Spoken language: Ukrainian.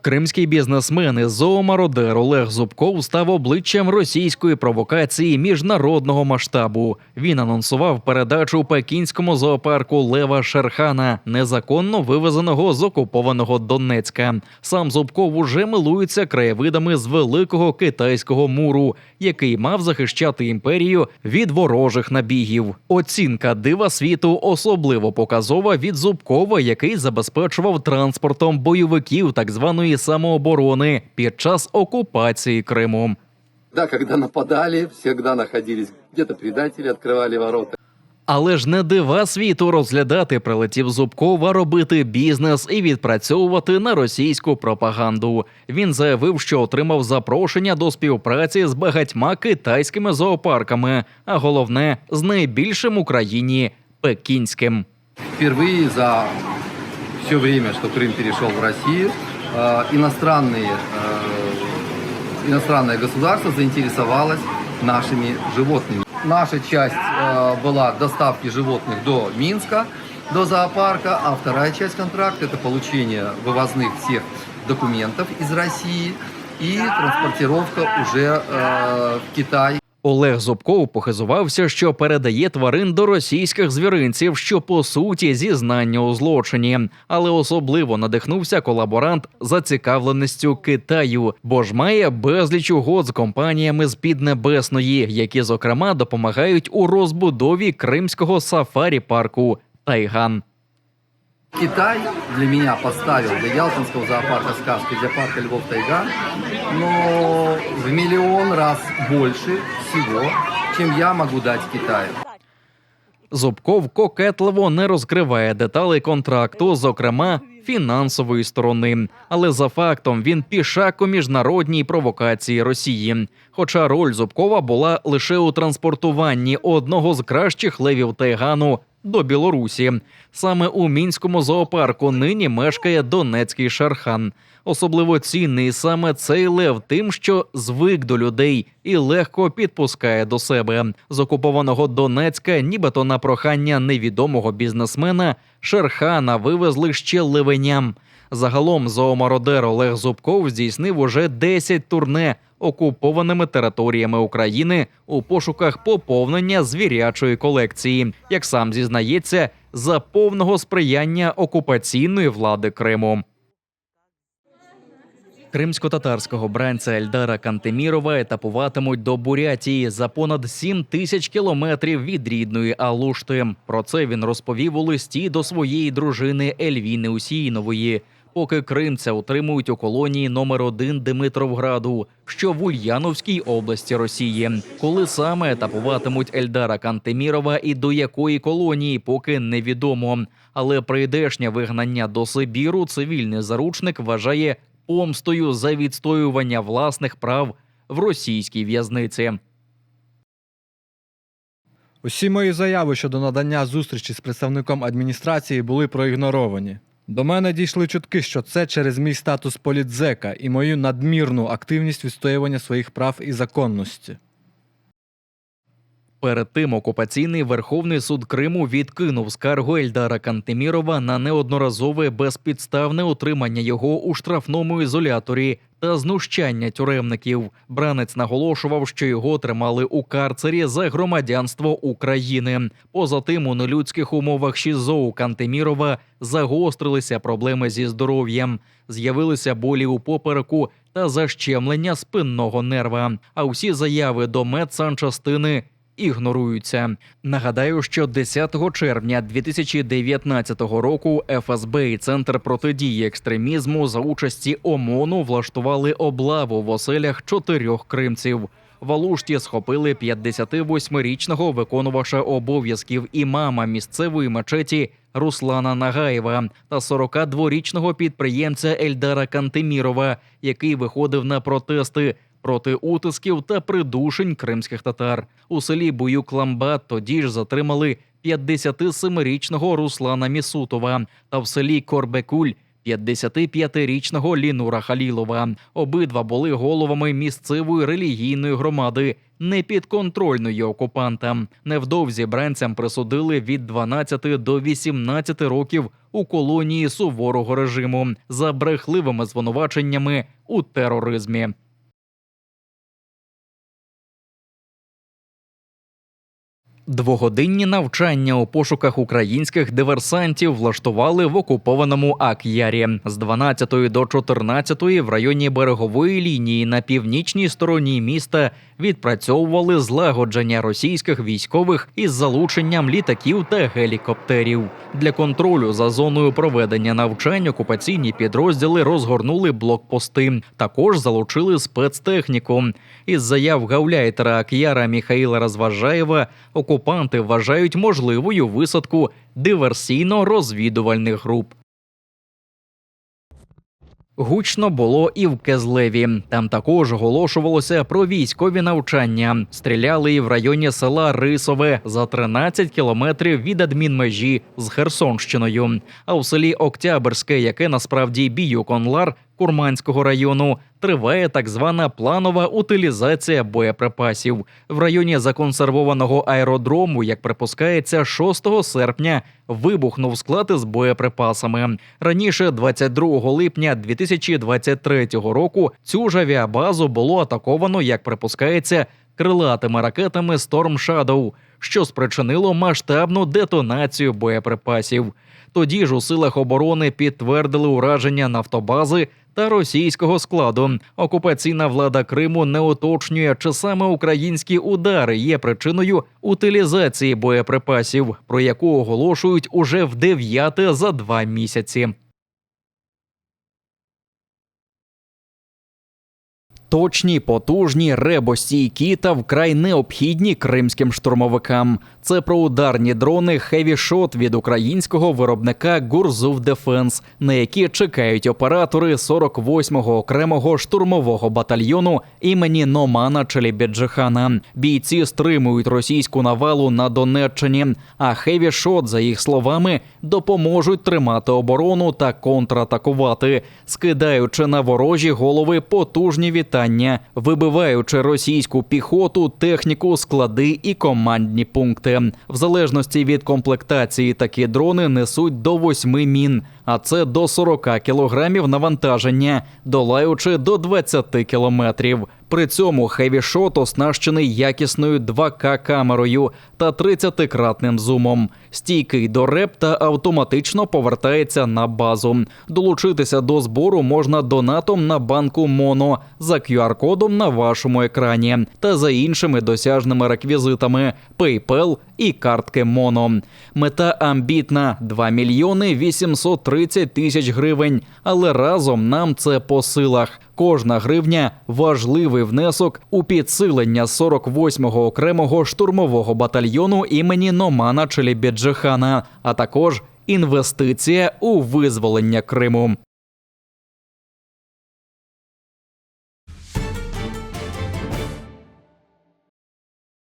Кримський бізнесмен і зоомародер Олег Зубков став обличчям російської провокації міжнародного масштабу. Він анонсував передачу пекінському зоопарку лева Шерхана, незаконно вивезеного з окупованого Донецька. Сам Зубков уже милується краєвидами з Великого Китайського муру, який мав захищати імперію від ворожих набігів. Оцінка дива світу особливо показова від Зубкова, який забезпечував транспортом бойовиків так званої самооборони під час окупації Криму. Да, когда нападали, всегда находились где-то предатели, открывали ворота. Але ж не дива світу розглядати прилетів Зубкова, робити бізнес і відпрацьовувати на російську пропаганду. Він заявив, що отримав запрошення до співпраці з багатьма китайськими зоопарками, а головне – з найбільшим в Україні – пекінським. Впервые за все время, что Крым перешел в Россию, иностранное государство заинтересовалось нашими животными. Наша часть была доставки животных до Минска, до зоопарка, а вторая часть контракта – это получение вывозных всех документов из России и транспортировка уже в Китай. Олег Зубков похизувався, що передає тварин до російських звіринців, що по суті зізнання у злочині. Але особливо надихнувся колаборант зацікавленістю Китаю, бо ж має безліч угод з компаніями з Піднебесної, які, зокрема, допомагають у розбудові кримського сафарі-парку «Тайган». Китай для меня поставил для Ялтинского зоопарка «Сказка», для парка Львов-Тайган, но в миллион раз больше всего, чем я могу дать Китаю. Зубков кокетливо не розкриває деталей контракту, зокрема, фінансової сторони. Але за фактом він пішак у міжнародній провокації Росії. Хоча роль Зубкова була лише у транспортуванні одного з кращих левів Тайгану до Білорусі. Саме у Мінському зоопарку нині мешкає донецький Шерхан. Особливо цінний саме цей лев тим, що звик до людей і легко підпускає до себе. З окупованого Донецька, нібито на прохання невідомого бізнесмена, Шерхана вивезли ще левеням. Загалом зоомародер Олег Зубков здійснив уже 10 турне окупованими територіями України у пошуках поповнення звірячої колекції, як сам зізнається, за повного сприяння окупаційної влади Криму. Кримсько-татарського бранця Ельдара Кантемірова етапуватимуть до Бурятії за понад 7 тисяч кілометрів від рідної Алушти. Про це він розповів у листі до своєї дружини Ельвіни Усіїнової. Поки кримця утримують у колонії номер 1 Димитровграду, що в Ульяновській області Росії. Коли саме етапуватимуть Ельдара Кантемірова і до якої колонії, поки невідомо. Але прийдешнє вигнання до Сибіру цивільний заручник вважає помстою за відстоювання власних прав в російській в'язниці. Усі мої заяви щодо надання зустрічі з представником адміністрації були проігноровані. До мене дійшли чутки, що це через мій статус політзека і мою надмірну активність відстоювання своїх прав і законності. Перед тим окупаційний Верховний суд Криму відкинув скаргу Ельдара Кантемірова на неодноразове безпідставне утримання його у штрафному ізоляторі та знущання тюремників. Бранець наголошував, що його тримали у карцері за громадянство України. Поза тим, у нелюдських умовах ШІЗО у Кантемірова загострилися проблеми зі здоров'ям. З'явилися болі у попереку та защемлення спинного нерва. А усі заяви до медсанчастини ігноруються. Нагадаю, що 10 червня 2019 року ФСБ і Центр протидії екстремізму за участі ОМОНу влаштували облаву в оселях 4 кримців. В Алушті схопили 58-річного виконувача обов'язків імама місцевої мечеті Руслана Нагаєва та 42-річного підприємця Ельдара Кантемірова, який виходив на протести проти утисків та придушень кримських татар. У селі Буюк-Ламбат тоді ж затримали 57-річного Руслана Місутова та в селі Корбекуль 55-річного Лінура Халілова. Обидва були головами місцевої релігійної громади, непідконтрольної окупантам. Невдовзі бранцям присудили від 12 до 18 років у колонії суворого режиму за брехливими звинуваченнями у тероризмі. Двогодинні навчання у пошуках українських диверсантів влаштували в окупованому Ак-Ярі. З 12 до 14 в районі берегової лінії на північній стороні міста відпрацьовували злагодження російських військових із залученням літаків та гелікоптерів. Для контролю за зоною проведення навчань окупаційні підрозділи розгорнули блокпости. Також залучили спецтехніку. Із заяв гауляйтера Ак-Яра Міхаїла Розважаєва окупанти вважають можливою висадку диверсійно-розвідувальних груп. Гучно було і в Кезлеві. Там також оголошувалося про військові навчання. Стріляли і в районі села Рисове за 13 кілометрів від адмінмежі з Херсонщиною. А у селі Октябрське, яке насправді Бійок-Онлар Курманського району, триває так звана планова утилізація боєприпасів. В районі законсервованого аеродрому, як припускається, 6 серпня вибухнув склад із боєприпасами. Раніше, 22 липня 2023 року, цю ж авіабазу було атаковано, як припускається, крилатими ракетами Storm Shadow, що спричинило масштабну детонацію боєприпасів. Тоді ж у силах оборони підтвердили ураження нафтобази та російського складу. Окупаційна влада Криму не уточнює, чи саме українські удари є причиною утилізації боєприпасів, про яку оголошують уже в 9-те за 2 місяці. Точні, потужні, ребостійкі та вкрай необхідні кримським штурмовикам. Це про ударні дрони Heavy Shot від українського виробника Gurzuv Defense, на які чекають оператори 48-го окремого штурмового батальйону імені Номана Челібіджихана. Бійці стримують російську навалу на Донеччині, а Heavy Shot, за їх словами, допоможуть тримати оборону та контратакувати, скидаючи на ворожі голови потужні вітання, вибиваючи російську піхоту, техніку, склади і командні пункти. В залежності від комплектації такі дрони несуть до 8 мін, а це до 40 кілограмів навантаження, долаючи до 20 кілометрів. При цьому Heavy Shot оснащений якісною 2К-камерою та 30-кратним зумом. Стійкий до реп та автоматично повертається на базу. Долучитися до збору можна донатом на банку Моно за QR-кодом на вашому екрані та за іншими досяжними реквізитами – PayPal і картки Моно. Мета амбітна – 2 мільйони 830 тисяч гривень, але разом нам це по силах. Кожна гривня – важливий внесок у підсилення 48-го окремого штурмового батальйону імені Номана Челібіджихана, а також інвестиція у визволення Криму.